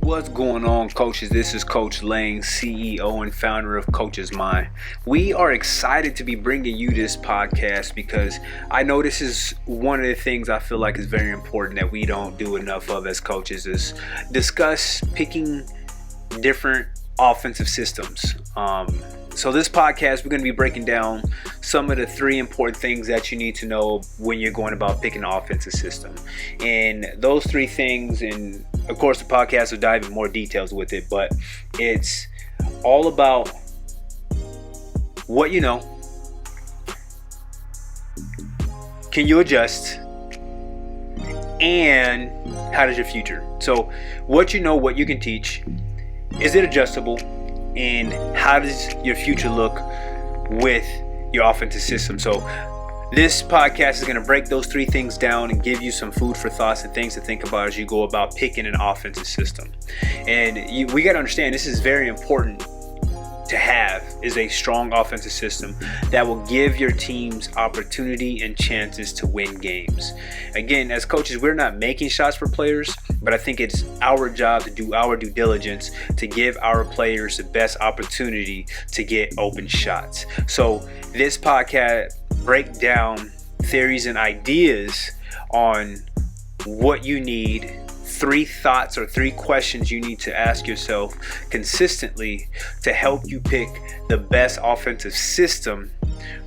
What's going on, coaches? This is Coach Lang, CEO and founder of Coach's Mind. We are excited to be bringing you this podcast because I know this is one of the things I feel like is very important that we don't do enough of as coaches is discuss picking different offensive systems. So this podcast, we're going to be breaking down some of the three important things that you need to know when you're going about picking an offensive system. And those three things, and of course the podcast will dive in more details with it, but it's all about what you know, can you adjust, and how does your future. So what you know, what you can teach, is it adjustable, and how does your future look with your offensive system. So this podcast is going to break those three things down and give you some food for thoughts and things to think about as you go about picking an offensive system. And we got to understand this is very important to have, is a strong offensive system that will give your teams opportunity and chances to win games. Again, as coaches, we're not making shots for players, but I think it's our job to do our due diligence to give our players the best opportunity to get open shots. So this podcast break down theories and ideas on what you need, three thoughts or three questions you need to ask yourself consistently to help you pick the best offensive system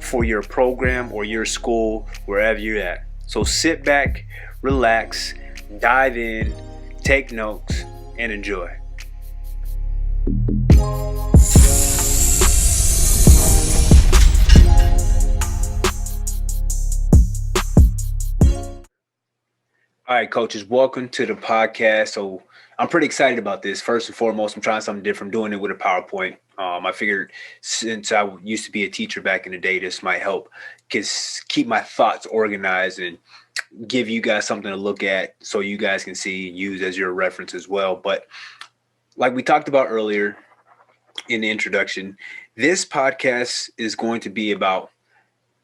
for your program or your school, wherever you're at. So sit back, relax, dive in, take notes, and enjoy. All right, coaches, welcome to the podcast. So I'm pretty excited about this. First and foremost, I'm trying something different, doing it with a PowerPoint. I figured since I used to be a teacher back in the day, this might help keep my thoughts organized and give you guys something to look at so you guys can see and use as your reference as well. But like we talked about earlier in the introduction, this podcast is going to be about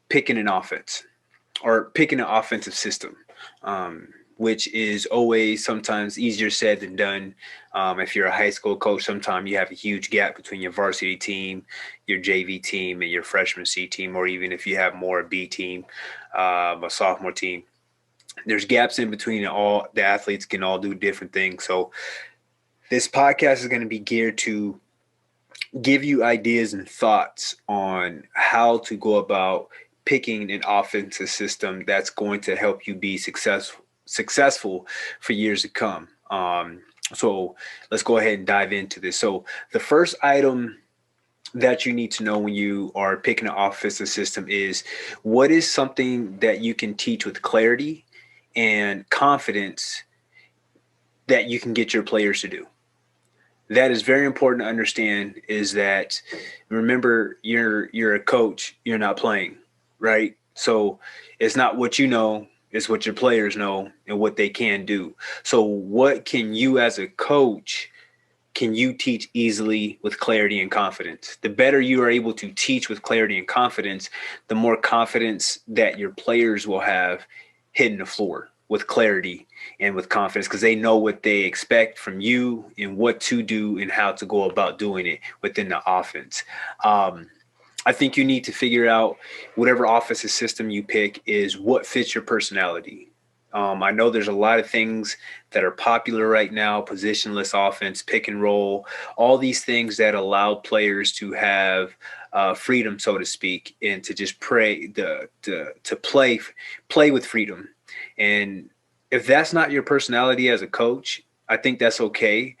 picking an offense or picking an offensive system. Which is always sometimes easier said than done. If you're a high school coach, sometimes you have a huge gap between your varsity team, your JV team, and your freshman C team, or even if you have more a B team, a sophomore team. There's gaps in between, and all the athletes can all do different things. So this podcast is going to be geared to give you ideas and thoughts on how to go about picking an offensive system that's going to help you be successful for years to come. So let's go ahead and dive into this. So the first item that you need to know when you are picking an offensive system is what is something that you can teach with clarity and confidence that you can get your players to do. That is very important to understand, is that, remember, you're a coach, you're not playing, right? So it's not what you know, it's what your players know and what they can do. So what can you as a coach, can you teach easily with clarity and confidence? The better you are able to teach with clarity and confidence, the more confidence that your players will have hitting the floor with clarity and with confidence, because they know what they expect from you and what to do and how to go about doing it within the offense. I think you need to figure out whatever offensive system you pick is what fits your personality. I know there's a lot of things that are popular right now, positionless offense, pick and roll, all these things that allow players to have freedom, so to speak, and to just play with freedom. And if that's not your personality as a coach, I think that's okay.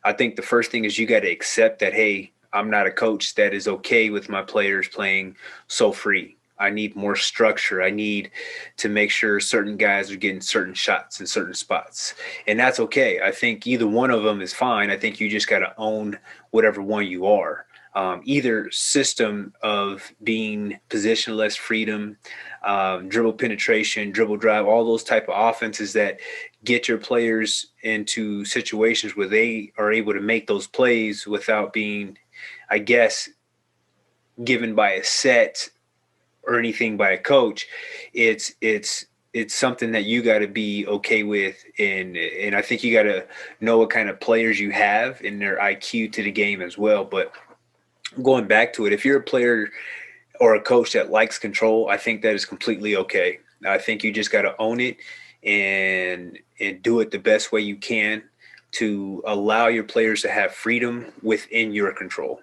I think the first thing is you got to accept that, hey, I'm not a coach that is okay with my players playing so free. I need more structure. I need to make sure certain guys are getting certain shots in certain spots. And that's okay. I think either one of them is fine. I think you just got to own whatever one you are. Either system of being positionless, freedom, dribble penetration, dribble drive, all those type of offenses that get your players into situations where they are able to make those plays without being, I guess, given by a set or anything by a coach. It's it's something that you got to be okay with, and I think you got to know what kind of players you have and their IQ to the game as well. But going back to it, if you're a player or a coach that likes control, I think that is completely okay. I think you just got to own it and do it the best way you can to allow your players to have freedom within your control.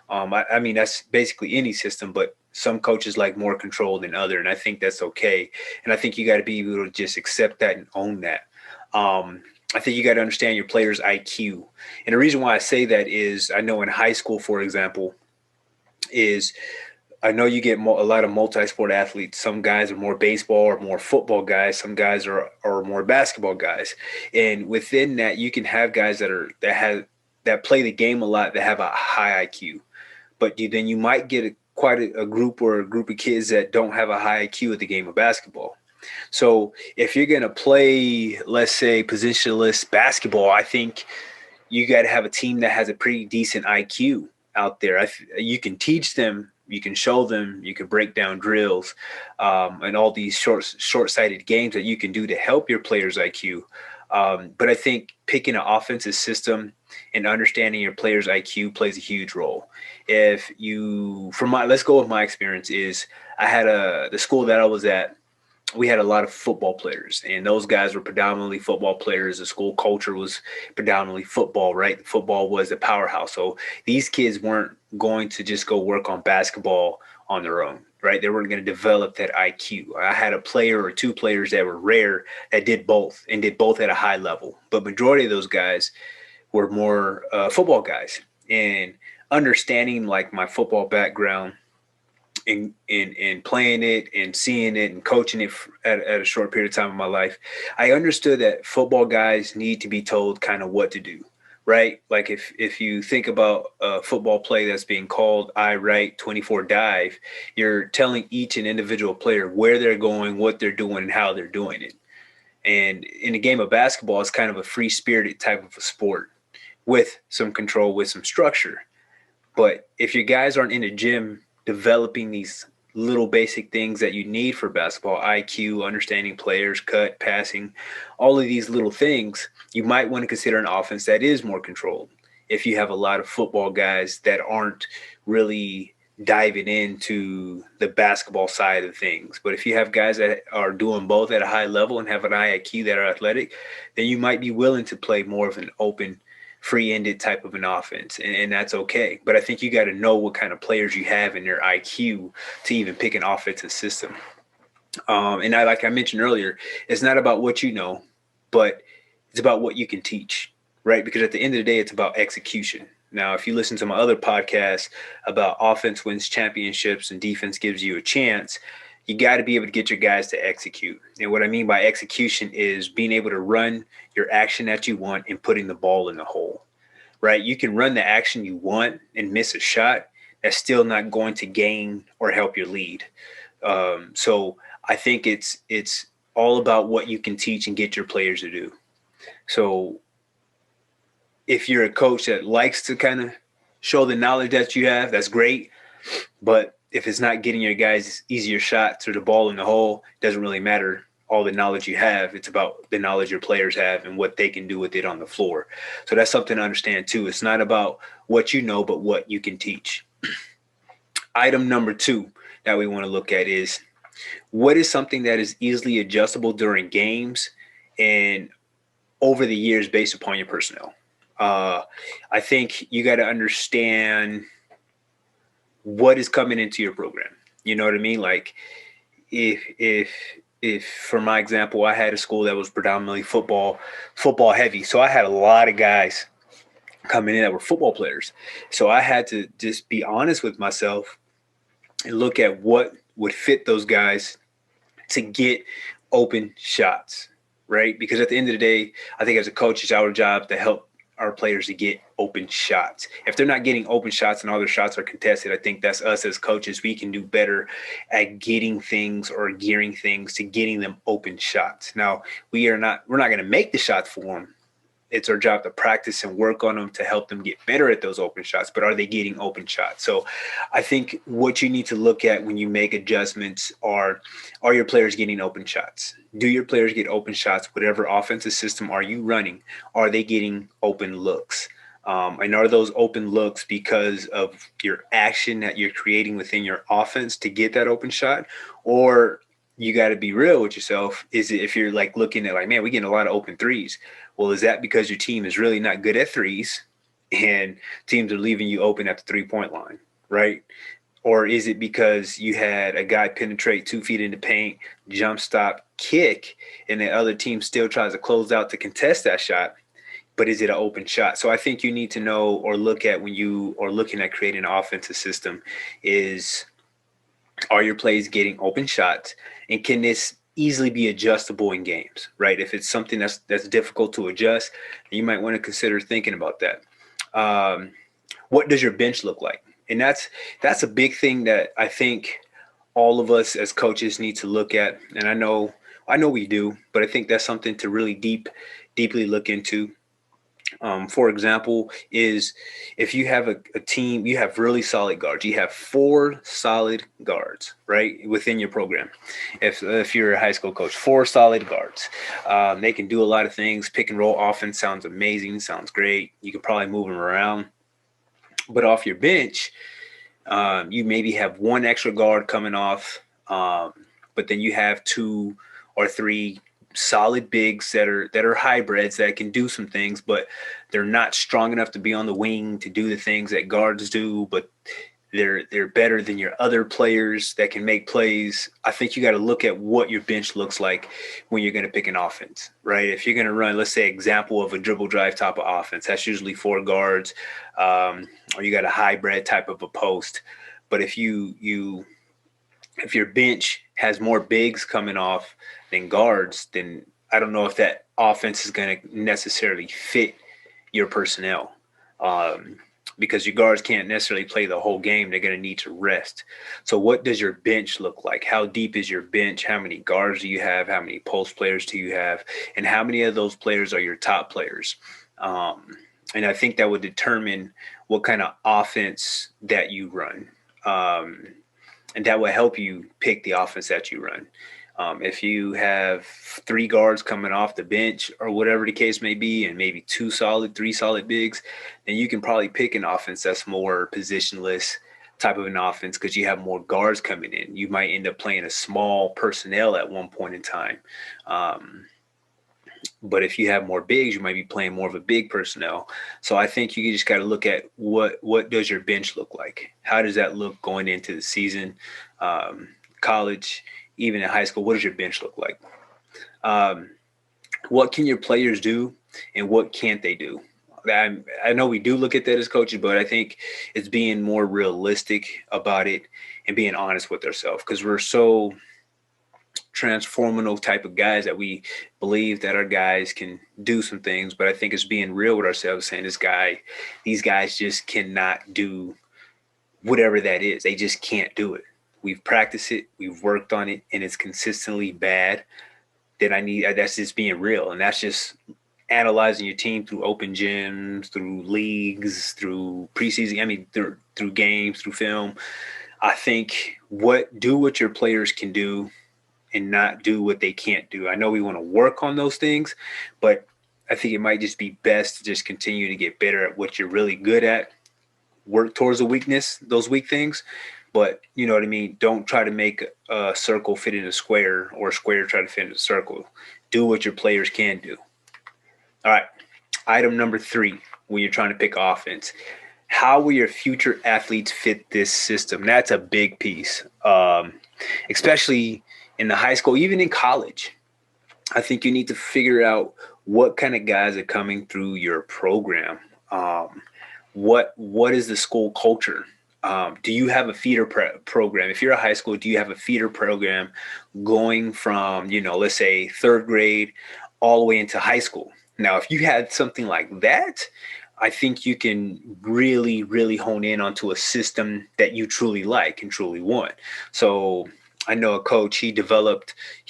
I mean, that's basically any system, but some coaches like more control than other, and I think that's okay. And I think you got to be able to just accept that and own that. I think you got to understand your player's IQ. And the reason why I say that is I know in high school, for example, is I know you get a lot of multi-sport athletes. Some guys are more baseball or more football guys. Some guys are more basketball guys. And within that, you can have guys that play the game a lot that have a high IQ. But then you might get quite a group or a group of kids that don't have a high IQ at the game of basketball. So if you're going to play, let's say, positionless basketball, I think you got to have a team that has a pretty decent IQ out there. You can teach them, you can show them, you can break down drills, and all these short-sighted games that you can do to help your players' IQ. But I think picking an offensive system and understanding your players' IQ plays a huge role. Let's go with my experience is the school that I was at, we had a lot of football players, and those guys were predominantly football players. The school culture was predominantly football, right? Football was the powerhouse. So these kids weren't going to just go work on basketball on their own, right? They weren't going to develop that IQ. I had a player or two players that were rare that did both and did both at a high level. But majority of those guys were more football guys. And understanding like my football background, in playing it and seeing it and coaching it at a short period of time in my life, I understood that football guys need to be told kind of what to do, right? Like if you think about a football play that's being called I right 24 dive, you're telling each and individual player where they're going, what they're doing, and how they're doing it. And in the game of basketball, it's kind of a free-spirited type of a sport with some control, with some structure. But if your guys aren't in the gym developing these little basic things that you need for basketball, IQ, understanding players, cut, passing, all of these little things, you might want to consider an offense that is more controlled. If you have a lot of football guys that aren't really diving into the basketball side of things. But if you have guys that are doing both at a high level and have an IQ that are athletic, then you might be willing to play more of an open, free-ended type of an offense, and that's okay. But I think you got to know what kind of players you have in their IQ to even pick an offensive system. Like I mentioned earlier, it's not about what you know, but it's about what you can teach, right? Because at the end of the day, it's about execution. Now, if you listen to my other podcasts about offense wins championships and defense gives you a chance, you got to be able to get your guys to execute. And what I mean by execution is being able to run your action that you want and putting the ball in the hole, right? You can run the action you want and miss a shot. That's still not going to gain or help your lead. So I think it's all about what you can teach and get your players to do. So if you're a coach that likes to kind of show the knowledge that you have, that's great. But if it's not getting your guys easier shots or the ball in the hole, it doesn't really matter all the knowledge you have. It's about the knowledge your players have and what they can do with it on the floor. So that's something to understand too. It's not about what you know, but what you can teach. Item number 2 that we want to look at is what is something that is easily adjustable during games and over the years based upon your personnel. I think you got to understand what is coming into your program. You know what I mean? Like if for my example, I had a school that was predominantly football heavy. So I had a lot of guys coming in that were football players. So I had to just be honest with myself and look at what would fit those guys to get open shots, right? Because at the end of the day, I think as a coach, it's our job to help our players to get open shots. If they're not getting open shots and all their shots are contested, I think that's us as coaches. We can do better at getting things or gearing things to getting them open shots. Now, we're not going to make the shots for them It's our job to practice and work on them to help them get better at those open shots. But are they getting open shots? So I think what you need to look at when you make adjustments are your players getting open shots? Do your players get open shots? Whatever offensive system are you running, are they getting open looks? And are those open looks because of your action that you're creating within your offense to get that open shot? Or you got to be real with yourself. Is it if you're like looking at like, man, we're getting a lot of open threes. Well, is that because your team is really not good at threes and teams are leaving you open at the 3-point line, right? Or is it because you had a guy penetrate 2 feet in the paint, jump stop, kick, and the other team still tries to close out to contest that shot? But is it an open shot? So I think you need to know or look at when you are looking at creating an offensive system is, are your plays getting open shots? And can this easily be adjustable in games, right? If it's something that's difficult to adjust, you might want to consider thinking about that. What does your bench look like? And that's a big thing that I think all of us as coaches need to look at. And I know we do, but I think that's something to really deeply look into. For example, is if you have a team, you have really solid guards. You have 4 solid guards, right, within your program. If you're a high school coach, 4 solid guards. They can do a lot of things. Pick and roll offense sounds amazing, sounds great. You can probably move them around. But off your bench, you maybe have 1 extra guard coming off, but then you have 2 or 3 solid bigs that are hybrids that can do some things, but they're not strong enough to be on the wing to do the things that guards do, but they're better than your other players that can make plays. I think you got to look at what your bench looks like when you're going to pick an offense, right? If you're going to run, let's say, example of a dribble drive type of offense, that's usually 4 guards, or you got a hybrid type of a post. But if your bench has more bigs coming off than guards, then I don't know if that offense is going to necessarily fit your personnel, because your guards can't necessarily play the whole game. They're going to need to rest. So what does your bench look like? How deep is your bench? How many guards do you have? How many post players do you have? And how many of those players are your top players? And I think that would determine what kind of offense that you run. And that will help you pick the offense that you run. If you have 3 guards coming off the bench or whatever the case may be, and maybe 3 solid bigs, then you can probably pick an offense that's more positionless type of an offense because you have more guards coming in. You might end up playing a small personnel at one point in time. But if you have more bigs, you might be playing more of a big personnel. So I think you just got to look at what does your bench look like? How does that look going into the season? College, even in high school, what does your bench look like? What can your players do and what can't they do? I know we do look at that as coaches, but I think it's being more realistic about it and being honest with ourselves, because we're so transformational type of guys that we believe that our guys can do some things. But I think it's being real with ourselves, saying these guys just cannot do whatever that is. They just can't do it. We've practiced it, we've worked on it, and it's consistently bad. That's just being real. And that's just analyzing your team through open gyms, through leagues, through preseason, through games, through film. I think do what your players can do and not do what they can't do. I know we want to work on those things, but I think it might just be best to just continue to get better at what you're really good at, work towards those weak things. But you know what I mean? Don't try to make a circle fit in a square or a square try to fit in a circle. Do what your players can do. All right. Item number 3, when you're trying to pick offense, how will your future athletes fit this system? That's a big piece, especially in the high school, even in college. I think you need to figure out what kind of guys are coming through your program. What is the school culture? Do you have a feeder program? If you're a high school, do you have a feeder program going from, let's say 3rd grade all the way into high school? Now, if you had something like that, I think you can really, really hone in onto a system that you truly like and truly want. So I know a coach, he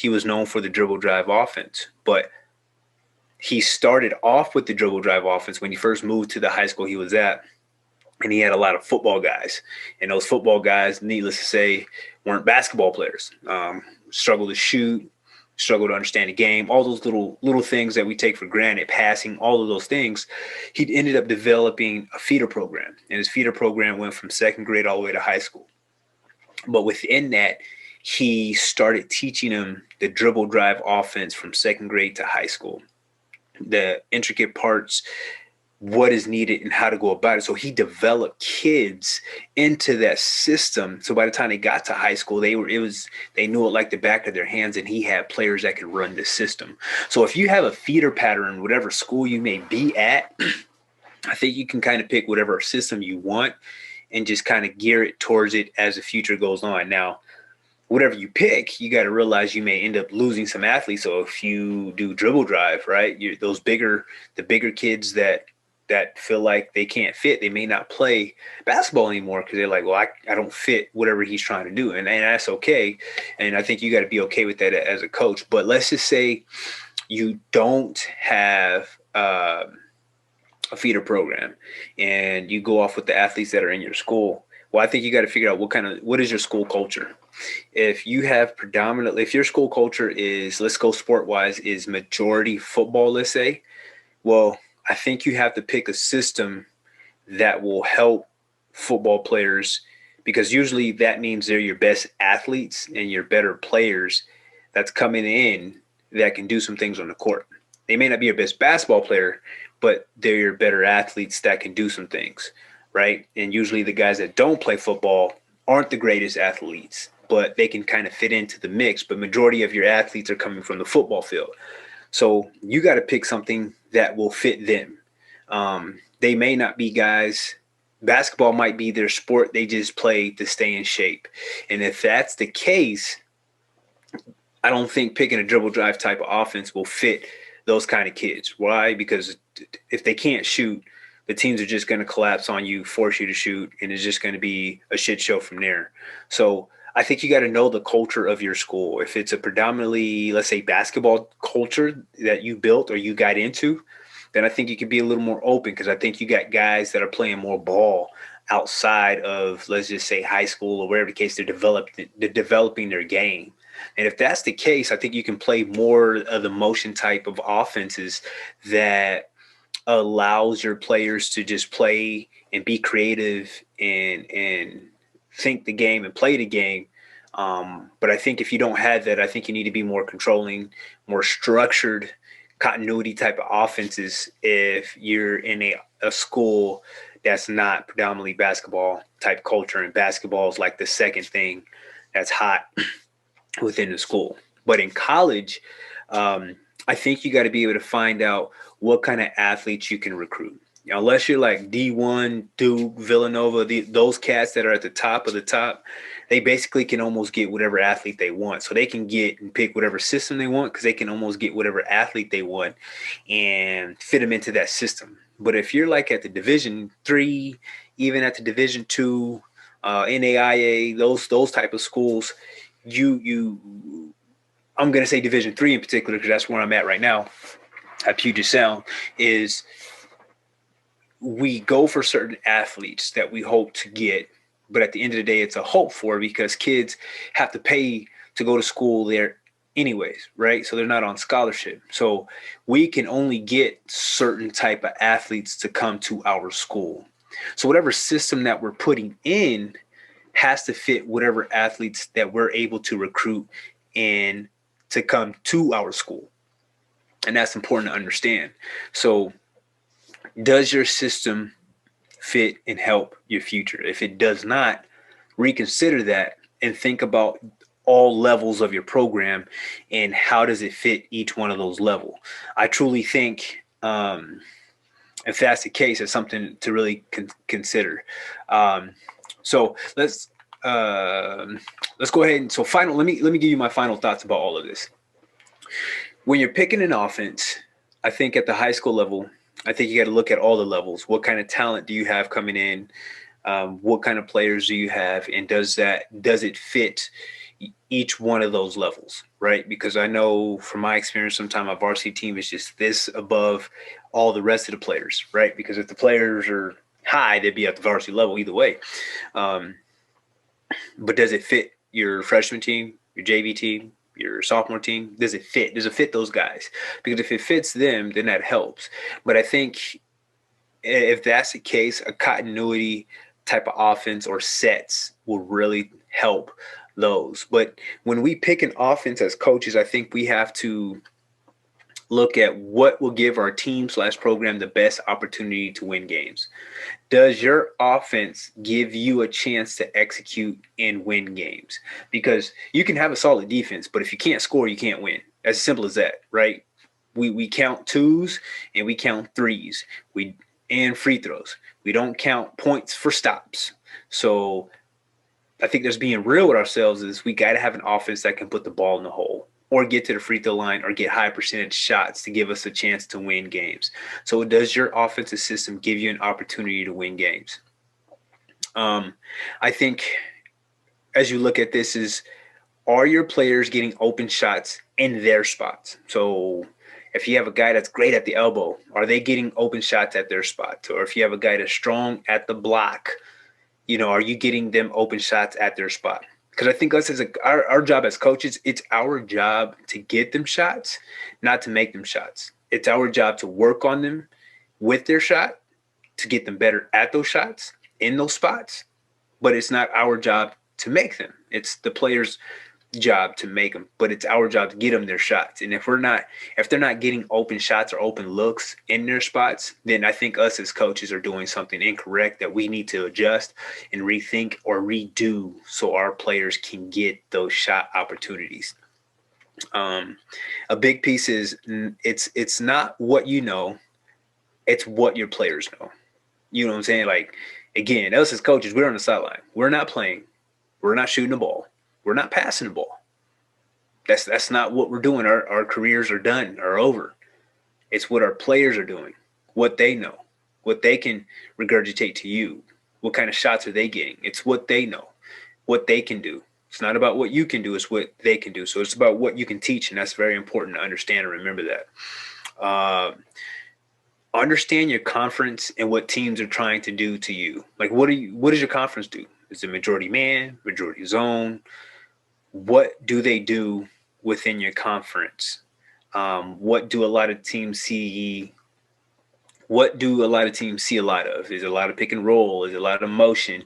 was known for the dribble drive offense, but he started off with the dribble drive offense when he first moved to the high school he was at. And he had a lot of football guys. And those football guys, needless to say, weren't basketball players. Struggled to shoot, struggled to understand the game, all those little things that we take for granted, passing, all of those things. He ended up developing a feeder program. And his feeder program went from second grade all the way to high school. But within that, he started teaching him the dribble drive offense from second grade to high school, the intricate parts, what is needed and how to go about it. So he developed kids into that system. So by the time they got to high school, they knew it like the back of their hands, and he had players that could run the system. So if you have a feeder pattern, whatever school you may be at, I think you can kind of pick whatever system you want and just kind of gear it towards it as the future goes on. Now, whatever you pick, you got to realize you may end up losing some athletes. So if you do dribble drive, right, the bigger kids that feel like they can't fit, they may not play basketball anymore because they're like, well, I don't fit whatever he's trying to do. And that's okay. And I think you got to be okay with that as a coach. But let's just say you don't have a feeder program and you go off with the athletes that are in your school. Well, I think you got to figure out what is your school culture. If you have if your school culture is, let's go sport wise, is majority football, let's say, well, I think you have to pick a system that will help football players, because usually that means they're your best athletes and your better players that's coming in that can do some things on the court. They may not be your best basketball player, but they're your better athletes that can do some things, right? And usually the guys that don't play football aren't the greatest athletes, but they can kind of fit into the mix. But majority of your athletes are coming from the football field. So you got to pick something that will fit them. They may not be guys. Basketball might be their sport. They just play to stay in shape. And if that's the case, I don't think picking a dribble drive type of offense will fit those kind of kids. Why? Because if they can't shoot, the teams are just going to collapse on you, force you to shoot, and it's just going to be a shit show from there. So I think you got to know the culture of your school. If it's a predominantly, let's say, basketball culture that you built or you got into, then I think you could be a little more open, because I think you got guys that are playing more ball outside of, let's just say, high school or wherever the case, they're developing their game. And if that's the case, I think you can play more of the motion type of offenses that allows your players to just play and be creative and think the game and play the game. But I think if you don't have that, I think you need to be more controlling, more structured continuity type of offenses if you're in a school that's not predominantly basketball type culture, and basketball is like the second thing that's hot within the school. But in college, I think you got to be able to find out what kind of athletes you can recruit. You know, unless you're like D1, Duke, Villanova, those cats that are at the top of the top, they basically can almost get whatever athlete they want. So they can get and pick whatever system they want, because they can almost get whatever athlete they want and fit them into that system. But if you're like at the Division III, even at the Division II, NAIA, those type of schools, I'm going to say Division III in particular, because that's where I'm at right now at Puget Sound, is we go for certain athletes that we hope to get, but at the end of the day, it's a hope for, because kids have to pay to go to school there anyways, right? So they're not on scholarship. So we can only get certain type of athletes to come to our school. So whatever system that we're putting in has to fit whatever athletes that we're able to recruit in to come to our school. And that's important to understand. So does your system fit and help your future? If it does not, reconsider that and think about all levels of your program and how does it fit each one of those levels. I truly think if that's the case, it's something to really consider. So let's go ahead and let me give you my final thoughts about all of this. When you're picking an offense, I think at the high school level, I think you got to look at all the levels. What kind of talent do you have coming in? What kind of players do you have? And does it fit each one of those levels, right? Because I know from my experience, sometimes my varsity team is just this above all the rest of the players, right? Because if the players are high, they'd be at the varsity level either way. But does it fit your freshman team, your JV team, your sophomore team? Does it fit? Does it fit those guys? Because if it fits them, then that helps. But I think if that's the case, a continuity type of offense or sets will really help those. But when we pick an offense as coaches, I think we have to look at what will give our team / program the best opportunity to win games. Does your offense give you a chance to execute and win games? Because you can have a solid defense, but if you can't score, you can't win. As simple as that, right? We count twos and we count threes. And free throws. We don't count points for stops. So I think there's being real with ourselves is we got to have an offense that can put the ball in the hole or get to the free throw line or get high percentage shots to give us a chance to win games. So does your offensive system give you an opportunity to win games? I think as you look at this are your players getting open shots in their spots? So if you have a guy that's great at the elbow, are they getting open shots at their spot? Or if you have a guy that's strong at the block, are you getting them open shots at their spot? Because I think us as our job as coaches, it's our job to get them shots, not to make them shots. It's our job to work on them with their shot to get them better at those shots in those spots. But it's not our job to make them. It's the players' job to make them, but it's our job to get them their shots. And if they're not getting open shots or open looks in their spots, then I think us as coaches are doing something incorrect that we need to adjust and rethink or redo so our players can get those shot opportunities. A big piece is it's not what you know, it's what your players know. You know what I'm saying? Like, again, us as coaches, we're on the sideline. We're not playing. We're not shooting the ball. We're not passing the ball. That's not what we're doing. Our careers are done or over. It's what our players are doing, what they know, what they can regurgitate to you. What kind of shots are they getting? It's what they know, what they can do. It's not about what you can do, it's what they can do. So it's about what you can teach, and that's very important to understand and remember that. Understand your conference and what teams are trying to do to you. Like, what does your conference do? Is it majority man, majority zone? What do they do within your conference? What do a lot of teams see? What do a lot of teams see a lot of? Is it a lot of pick and roll? Is it a lot of motion?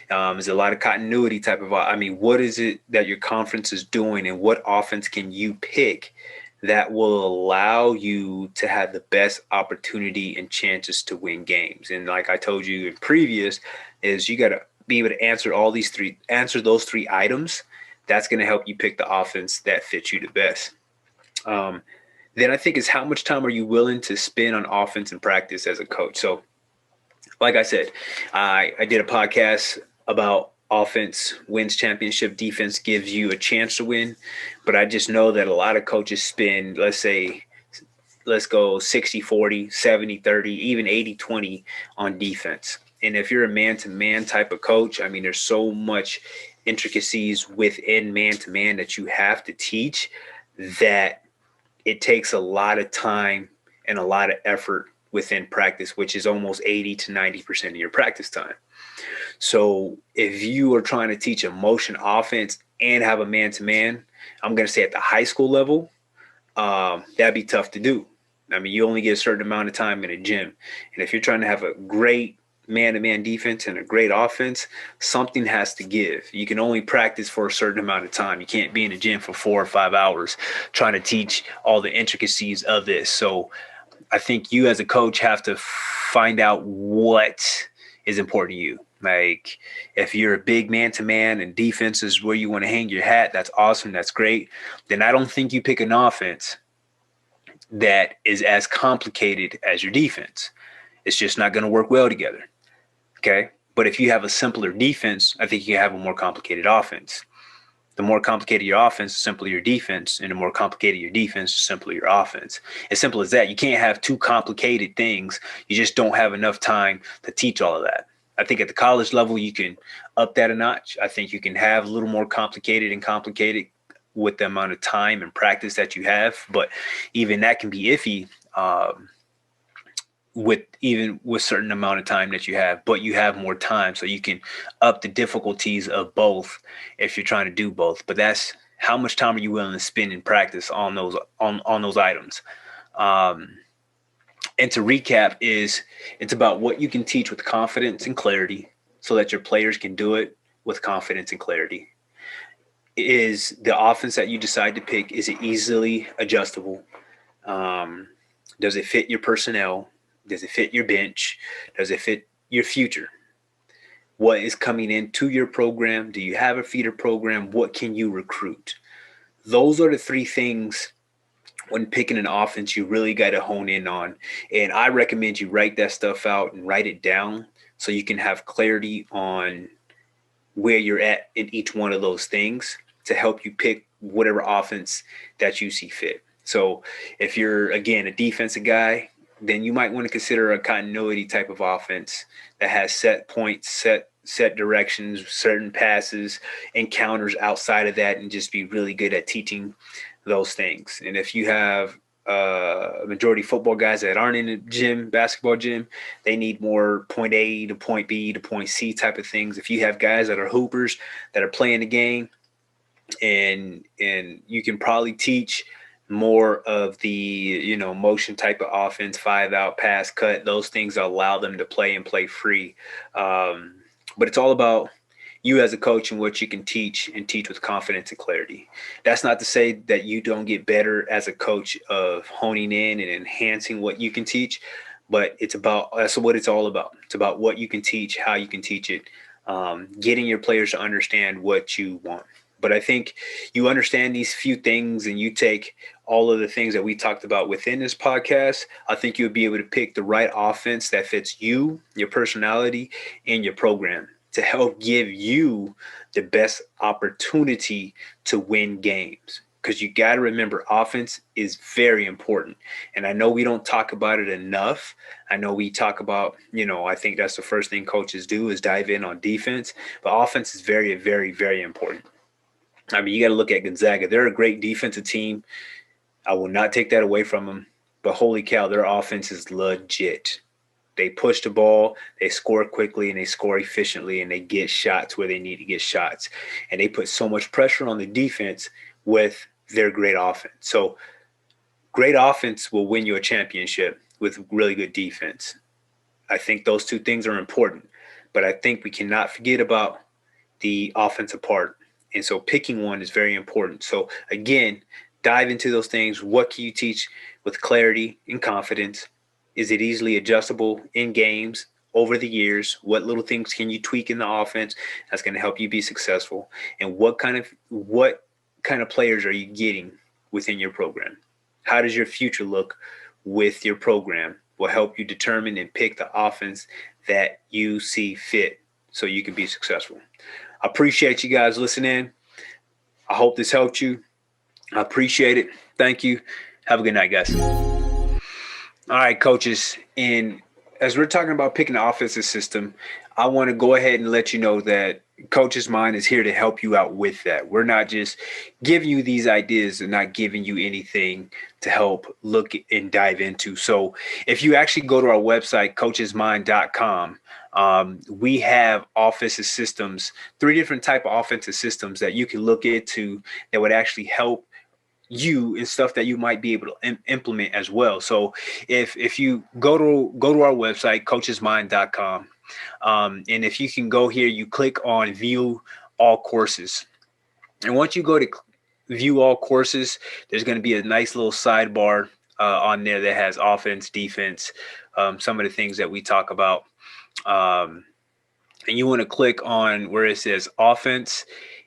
Is it a lot of continuity type of? What is it that your conference is doing, and what offense can you pick that will allow you to have the best opportunity and chances to win games? And like I told you in previous, is you got to be able to answer those three items. That's going to help you pick the offense that fits you the best. Then I think is how much time are you willing to spend on offense and practice as a coach? So like I said, I did a podcast about offense wins championship, defense gives you a chance to win. But I just know that a lot of coaches spend, let's go 60-40, 70-30, even 80-20 on defense. And if you're a man-to-man type of coach, there's so much intricacies within man-to-man that you have to teach that it takes a lot of time and a lot of effort within practice, which is almost 80 to 90% of your practice time. So if you are trying to teach a motion offense and have a man-to-man, I'm going to say at the high school level, that'd be tough to do. You only get a certain amount of time in a gym. And if you're trying to have a great man-to-man defense and a great offense, something has to give. You can only practice for a certain amount of time. You can't be in the gym for 4 or 5 hours trying to teach all the intricacies of this. So I think you as a coach have to find out what is important to you. Like, if you're a big man-to-man and defense is where you want to hang your hat, that's awesome. That's great. Then I don't think you pick an offense that is as complicated as your defense. It's just not going to work well together. Okay. But if you have a simpler defense, I think you have a more complicated offense. The more complicated your offense, the simpler your defense. And the more complicated your defense, the simpler your offense. As simple as that. You can't have two complicated things. You just don't have enough time to teach all of that. I think at the college level, you can up that a notch. I think you can have a little more complicated with the amount of time and practice that you have. But even that can be iffy with certain amount of time that you have. But you have more time, so you can up the difficulties of both if you're trying to do both. But that's how much time are you willing to spend in practice on those items. Um, And to recap it's about what you can teach with confidence and clarity so that your players can do it with confidence and clarity. Is the offense that you decide to pick, is it easily adjustable? Um, does it fit your personnel? Does it fit your bench? Does it fit your future? What is coming into your program? Do you have a feeder program? What can you recruit? Those are the three things when picking an offense you really got to hone in on. And I recommend you write that stuff out and write it down so you can have clarity on where you're at in each one of those things to help you pick whatever offense that you see fit. So if you're, again, a defensive guy, then you might want to consider a continuity type of offense that has set points, set directions, certain passes, encounters outside of that, and just be really good at teaching those things. And if you have a majority football guys that aren't in the gym, basketball gym, they need more point A to point B to point C type of things. If you have guys that are hoopers that are playing the game, and you can probably teach more of the motion type of offense, 5-out, pass, cut, those things allow them to play and play free. But it's all about you as a coach and what you can teach and teach with confidence and clarity. That's not to say that you don't get better as a coach of honing in and enhancing what you can teach, but that's what it's all about. It's about what you can teach, how you can teach it, getting your players to understand what you want. But I think you understand these few things and you take all of the things that we talked about within this podcast, I think you'll be able to pick the right offense that fits you, your personality, and your program to help give you the best opportunity to win games. Because you got to remember, offense is very important. And I know we don't talk about it enough. I know we talk about, I think that's the first thing coaches do is dive in on defense. But offense is very, very, very important. I mean, you got to look at Gonzaga. They're a great defensive team. I will not take that away from them. But holy cow, their offense is legit. They push the ball, they score quickly, and they score efficiently, and they get shots where they need to get shots. And they put so much pressure on the defense with their great offense. So great offense will win you a championship with really good defense. I think those two things are important. But I think we cannot forget about the offensive part. And so picking one is very important. So again, dive into those things. What can you teach with clarity and confidence? Is it easily adjustable in games over the years? What little things can you tweak in the offense that's going to help you be successful? And what kind of players are you getting within your program? How does your future look with your program? Will help you determine and pick the offense that you see fit so you can be successful. I appreciate you guys listening. I hope this helped you. I appreciate it. Thank you. Have a good night, guys. All right, coaches. And as we're talking about picking an offensive system, I want to go ahead and let you know that Coach's Mind is here to help you out with that. We're not just giving you these ideas and not giving you anything to help look and dive into. So if you actually go to our website, coachesmind.com, we have offensive systems, 3 different type of offensive systems that you can look into that would actually help you and stuff that you might be able to implement as well. So if you go to our website, coachesmind.com, and if you can go here, you click on view all courses. And once you go to view all courses, there's going to be a nice little sidebar on there that has offense, defense, some of the things that we talk about. And you want to click on where it says offense,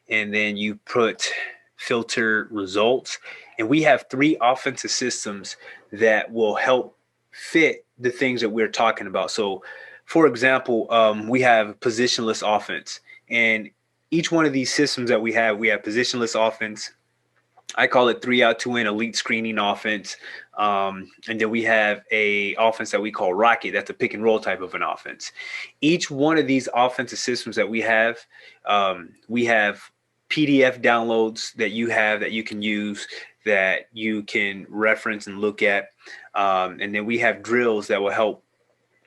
and then you put filter results. And we have 3 offensive systems that will help fit the things that we're talking about. So for example, we have positionless offense, and each one of these systems that we have positionless offense. I call it 3-out, 2-in elite screening offense. And then we have a offense that we call Rocket. That's a pick and roll type of an offense. Each one of these offensive systems that we have PDF downloads that you can use, that you can reference and look at. And then we have drills that will help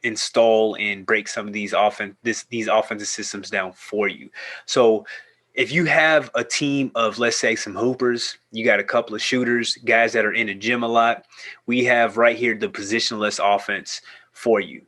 install and break some of these offensive systems down for you. So if you have a team of, let's say, some hoopers, you got a couple of shooters, guys that are in the gym a lot, we have right here the positionless offense for you.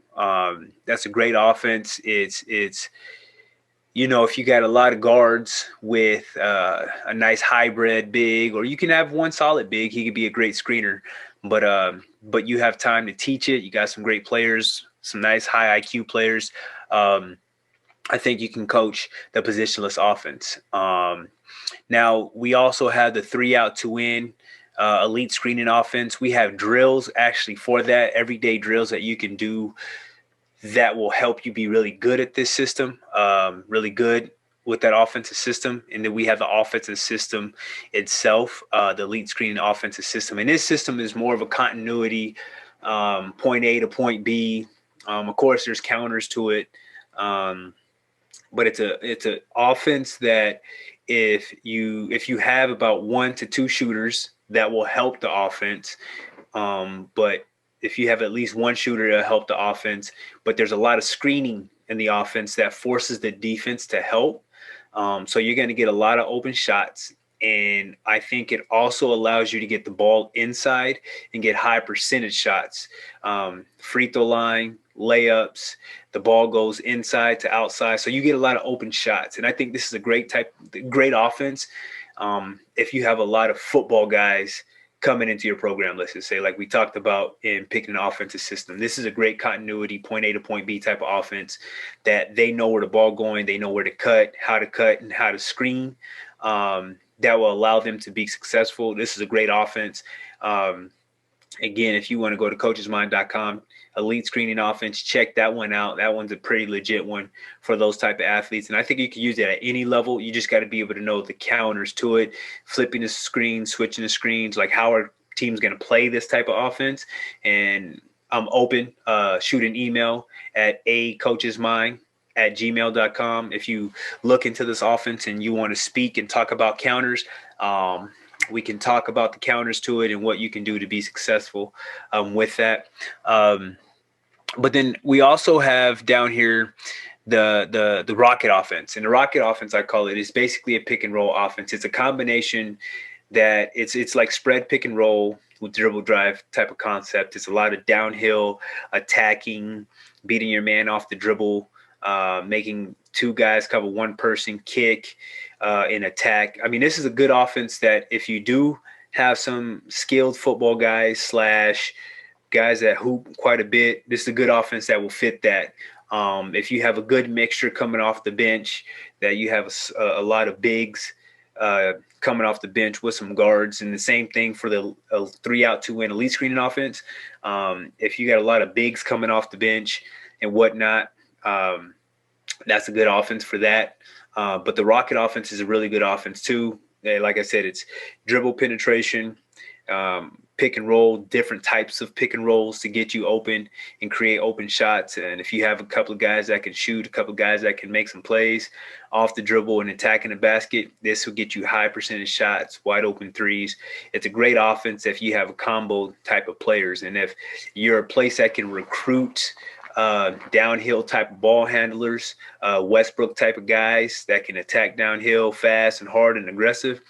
That's a great offense. It's if you got a lot of guards with a nice hybrid big, or you can have one solid big, he could be a great screener. But you have time to teach it. You got some great players, some nice high IQ players. I think you can coach the positionless offense. Now, we also have the 3-out, 2-in elite screening offense. We have drills actually for that, everyday drills that you can do that will help you be really good at this system, really good with that offensive system. And then we have the offensive system itself, the elite screening offensive system. And this system is more of a continuity, point A to point B. Of course, there's counters to it. But it's an offense that if you have about 1 to 2 shooters, that will help the offense. But if you have at least one shooter, it'll help the offense. But there's a lot of screening in the offense that forces the defense to help. So you're going to get a lot of open shots. And I think it also allows you to get the ball inside and get high percentage shots. Free throw line, layups, the ball goes inside to outside. So you get a lot of open shots. And I think this is a great offense. If you have a lot of football guys coming into your program, let's just say, like we talked about in picking an offensive system, this is a great continuity, point A to point B type of offense that they know where the ball going, they know where to cut, and how to screen. That will allow them to be successful. This is a great offense. Again, if you want to go to coachesmind.com, elite screening offense, check that one out. That one's a pretty legit one for those type of athletes. And I think you can use it at any level. You just got to be able to know the counters to it, flipping the screen, switching the screens, like how our team's going to play this type of offense. And I'm open. Shoot an email at acoachesmind@gmail.com. If you look into this offense and you want to speak and talk about counters, we can talk about the counters to it and what you can do to be successful with that. But then we also have down here the rocket offense. And the rocket offense, I call it, is basically a pick and roll offense. It's a combination that it's like spread pick and roll with dribble drive type of concept. It's a lot of downhill attacking, beating your man off the dribble, making 2 guys cover 1 person, kick in attack. I mean, this is a good offense that if you do have some skilled football guys / guys that hoop quite a bit, this is a good offense that will fit that. If you have a good mixture coming off the bench, that you have a lot of bigs coming off the bench with some guards, and the same thing for the 3-out, 2-in elite screening offense. If you got a lot of bigs coming off the bench and whatnot, that's a good offense for that. But the rocket offense is a really good offense too. Like I said, it's dribble penetration, pick and roll, different types of pick and rolls to get you open and create open shots. And if you have a couple of guys that can shoot, a couple of guys that can make some plays off the dribble and attacking the basket, this will get you high percentage shots, wide open threes. It's a great offense if you have a combo type of players. And if you're a place that can recruit downhill type of ball handlers, Westbrook type of guys that can attack downhill fast and hard and aggressive,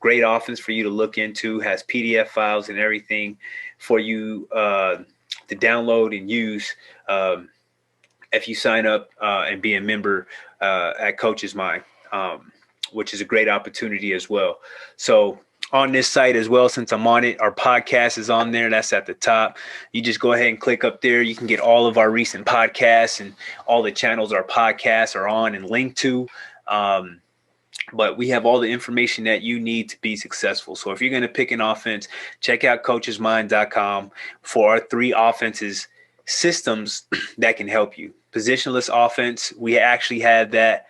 great offense for you to look into, has PDF files and everything for you to download and use if you sign up and be a member at Coach's Mind, which is a great opportunity as well. So on this site as well, since I'm on it, our podcast is on there. That's at the top. You just go ahead and click up there. You can get all of our recent podcasts and all the channels our podcasts are on and linked to. But we have all the information that you need to be successful. So if you're going to pick an offense, check out coachesmind.com for our 3 offenses systems that can help you. Positionless offense, we actually had that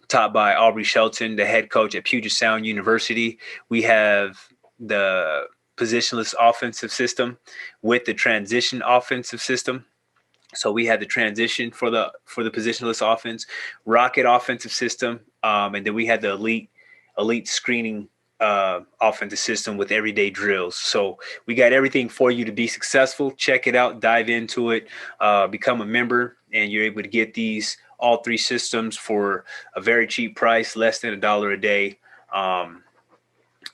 taught by Aubrey Shelton, the head coach at Puget Sound University. We have the positionless offensive system with the transition offensive system. So we had the transition for the positionless offense, rocket offensive system, and then we had the elite screening offensive system with everyday drills. So we got everything for you to be successful. Check it out, dive into it, become a member, and you're able to get these all three systems for a very cheap price, less than $1 a day.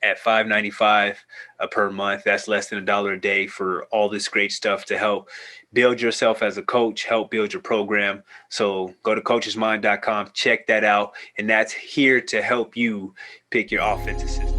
At $5.95 per month. That's less than $1 a day for all this great stuff to help build yourself as a coach, help build your program. So go to coachesmind.com, check that out. And that's here to help you pick your offensive system.